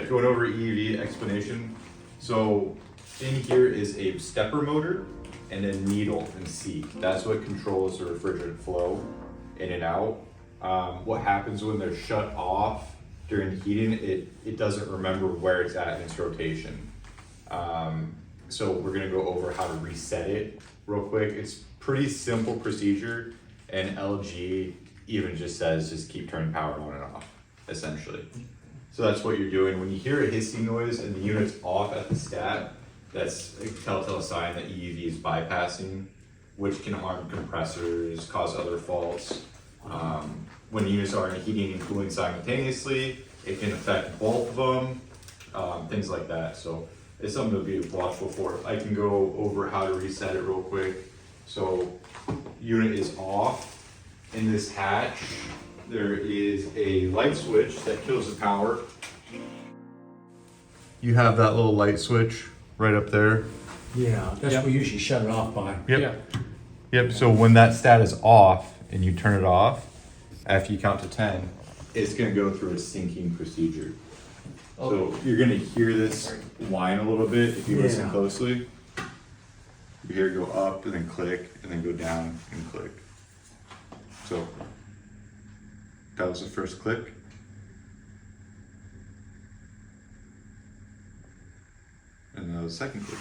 going over EEV explanation. So in here is a stepper motor and a needle and seat. That's what controls the refrigerant flow in and out. What happens when they're shut off during heating, it doesn't remember where it's at in its rotation. So we're gonna go over how to reset it real quick. It's pretty simple procedure, and LG even just says just keep turning power on and off, essentially. So that's what you're doing. When you hear a hissing noise and the unit's off at the stat, that's a telltale sign that EEV is bypassing, which can harm compressors, cause other faults. When units are heating and cooling simultaneously, it can affect both of them, things like that. So it's something to be watchful for. I can go over how to reset it real quick. So unit is off. In this hatch, there is a light switch that kills the power. You have that little light switch right up there. Yeah, that's what we usually shut it off by. Yep, so when that stat is off and you turn it off, after you count to 10, it's gonna go through a syncing procedure. So you're gonna hear this whine a little bit if you listen closely. You hear it go up and then click and then go down and click. So that was the first click. And that was the second click.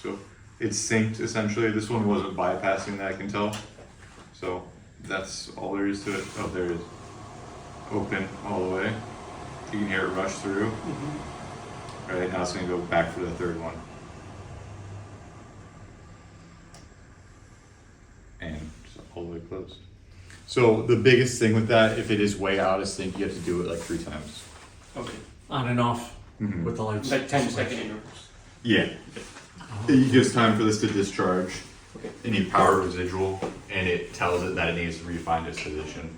So it's synced essentially. This one wasn't bypassing that, I can tell. So that's all there is to it. Oh, there it is. Open all the way. You can hear it rush through. Right, now it's gonna go back for the third one. And it's all the way closed. So the biggest thing with that, if it is way out of sync, you have to do it like 3 times. Okay. On and off with the lights. Like 10-second intervals. Yeah. It gives time for this to discharge. Okay. Any power residual, and it tells it that it needs to refine its position.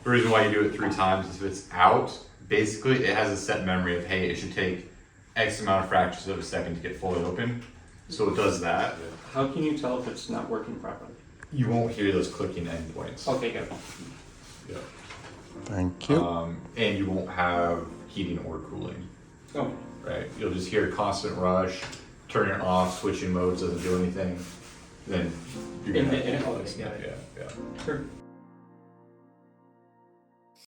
The reason why you do it 3 times is if it's out, basically it has a set memory of, hey, it should take X amount of fractions of a second to get fully open. So it does that. How can you tell if it's not working properly? You won't hear those clicking endpoints. Okay, good. Yeah. Thank you. And you won't have heating or cooling, Okay. right? You'll just hear a constant rush, turn it off, switching modes doesn't do anything. Then you're gonna Okay, got it. yeah. Sure.